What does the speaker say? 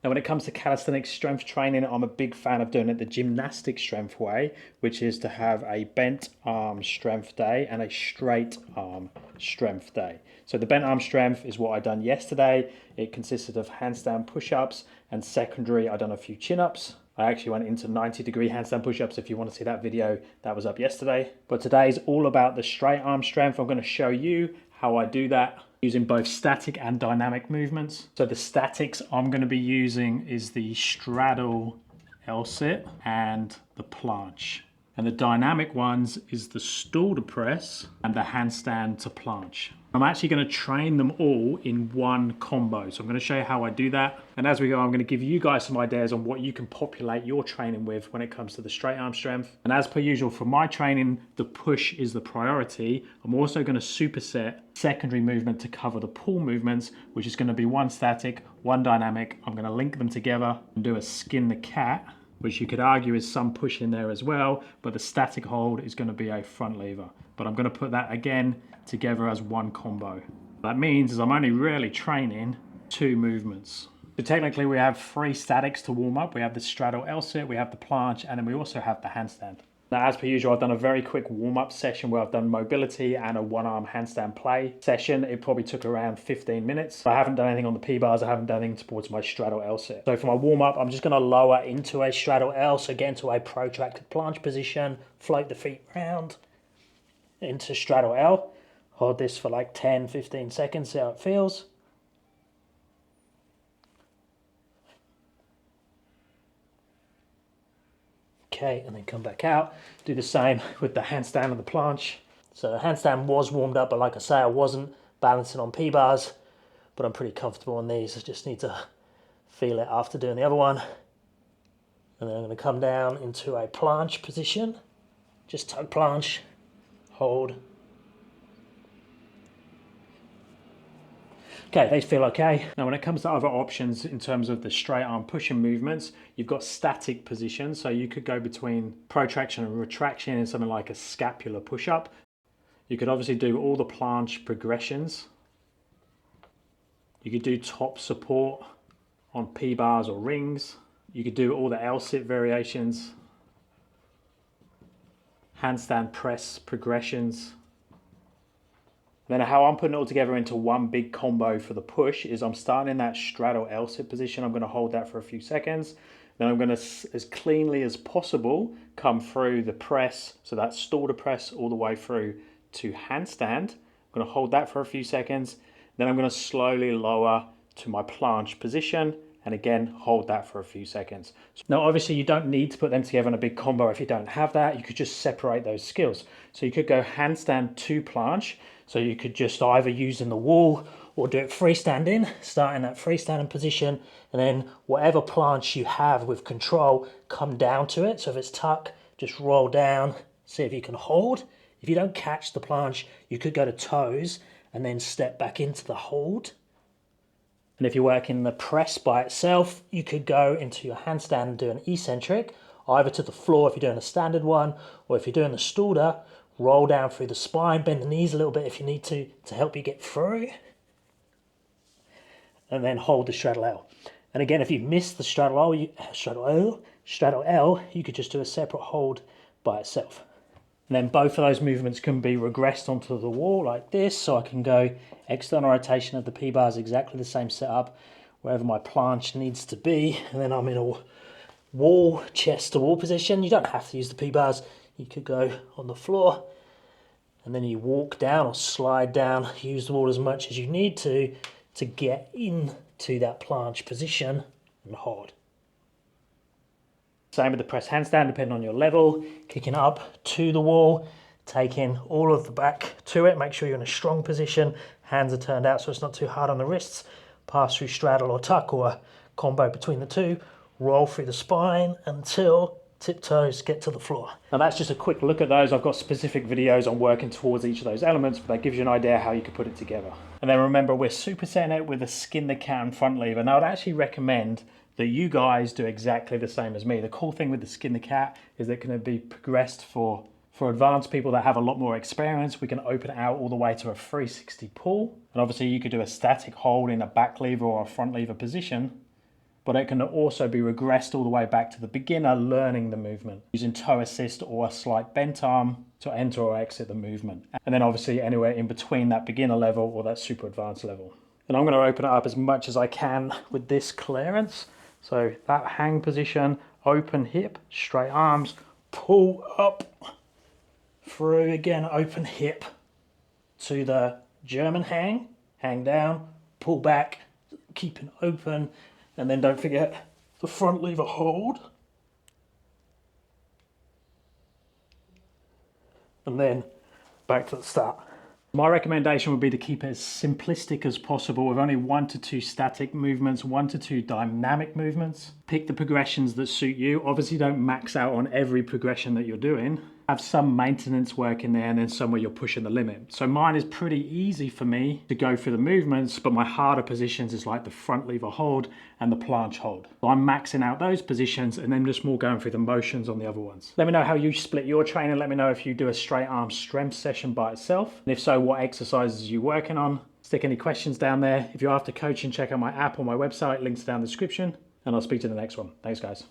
Now, when it comes to calisthenics strength training, I'm a big fan of doing it the gymnastic strength way, which is to have a bent arm strength day and a straight arm strength day. So the bent arm strength is what I done yesterday. It consisted of handstand push-ups, and secondary I done a few chin-ups. I actually went into 90-degree handstand push-ups. If you want to see that video, that was up yesterday. But today is all about the straight arm strength. I'm going to show you how I do that using both static and dynamic movements. So the statics I'm going to be using is the straddle L-sit and the planche. And the dynamic ones is the stool to press and the handstand to planche. I'm actually going to train them all in one combo. So I'm going to show you how I do that. And as we go, I'm going to give you guys some ideas on what you can populate your training with when it comes to the straight arm strength. And as per usual for my training, the push is the priority. I'm also going to superset secondary movement to cover the pull movements, which is going to be one static, one dynamic. I'm going to link them together and do a skin the cat, which you could argue is some push in there as well, but the static hold is going to be a front lever. But I'm going to put that again together as one combo. What that means is I'm only really training two movements. So technically we have three statics to warm up. We have the straddle L-sit, we have the planche, and then we also have the handstand. Now, as per usual, I've done a very quick warm-up session where I've done mobility and a one-arm handstand play session. It probably took around 15 minutes. I haven't done anything on the P-bars. I haven't done anything towards my straddle L-sit. So for my warm-up, I'm just going to lower into a straddle L, so get into a protracted planche position, float the feet round into straddle L. Hold this for like 10, 15 seconds, see how it feels. Okay, and then come back out. Do the same with the handstand and the planche. So the handstand was warmed up, but like I say, I wasn't balancing on P-bars, but I'm pretty comfortable on these. I just need to feel it after doing the other one. And then I'm going to come down into a planche position. Just tug planche, hold. Okay, they feel okay. Now when it comes to other options in terms of the straight arm pushing movements, you've got static positions. So you could go between protraction and retraction in something like a scapular push-up. You could obviously do all the planche progressions. You could do top support on P-bars or rings. You could do all the L-sit variations, handstand press progressions. Then how I'm putting it all together into one big combo for the push is I'm starting in that straddle L-sit position. I'm going to hold that for a few seconds. Then I'm going to, as cleanly as possible, come through the press. So that stool to press all the way through to handstand. I'm going to hold that for a few seconds. Then I'm going to slowly lower to my planche position. And again, hold that for a few seconds. Now, obviously you don't need to put them together in a big combo if you don't have that. You could just separate those skills. So you could go handstand to planche. So you could just either use in the wall or do it freestanding, starting that freestanding position, and then whatever planche you have with control, come down to it. So if it's tuck, just roll down, see if you can hold. If you don't catch the planche, you could go to toes and then step back into the hold. And if you're working the press by itself, you could go into your handstand and do an eccentric, either to the floor if you're doing a standard one, or if you're doing the stool, roll down through the spine, bend the knees a little bit if you need to help you get through. And then hold the straddle L. And again, if you miss the straddle L, you could just do a separate hold by itself. And then both of those movements can be regressed onto the wall like this. So I can go external rotation of the P-bars, exactly the same setup, wherever my planche needs to be. And then I'm in a wall, chest to wall position. You don't have to use the P-bars. You could go on the floor and then you walk down or slide down, use the wall as much as you need to get into that planche position and hold. Same with the press handstand, depending on your level, kicking up to the wall, taking all of the back to it, make sure you're in a strong position, hands are turned out so it's not too hard on the wrists, pass through straddle or tuck or a combo between the two, roll through the spine until tiptoes get to the floor. Now that's just a quick look at those. I've got specific videos on working towards each of those elements, but that gives you an idea how you could put it together. And then remember, we're supersetting it with a skin the cat and front lever. Now I'd actually recommend that you guys do exactly the same as me. The cool thing with the skin the cat is that it can be progressed for advanced people that have a lot more experience. We can open it out all the way to a 360 pull. And obviously you could do a static hold in a back lever or a front lever position. but it can also be regressed all the way back to the beginner learning the movement using toe assist or a slight bent arm to enter or exit the movement. And then obviously anywhere in between that beginner level or that super advanced level. And I'm going to open it up as much as I can with this clearance. So that hang position, open hip, straight arms, pull up, through again, open hip to the German hang, hang down, pull back, keeping open, and then don't forget the front lever hold. And then back to the start. My recommendation would be to keep it as simplistic as possible with only 1 to 2 static movements, 1 to 2 dynamic movements. Pick the progressions that suit you. Obviously don't max out on every progression that you're doing. Have some maintenance work in there and then some where you're pushing the limit. So mine is pretty easy for me to go through the movements, but my harder positions is like the front lever hold and the planche hold. So I'm maxing out those positions and then just more going through the motions on the other ones. Let me know how you split your training. Let me know if you do a straight arm strength session by itself. And if so, what exercises are you working on? Stick any questions down there. If you're after coaching, check out my app or my website. Links down in the description. And I'll speak to you in the next one. Thanks, guys.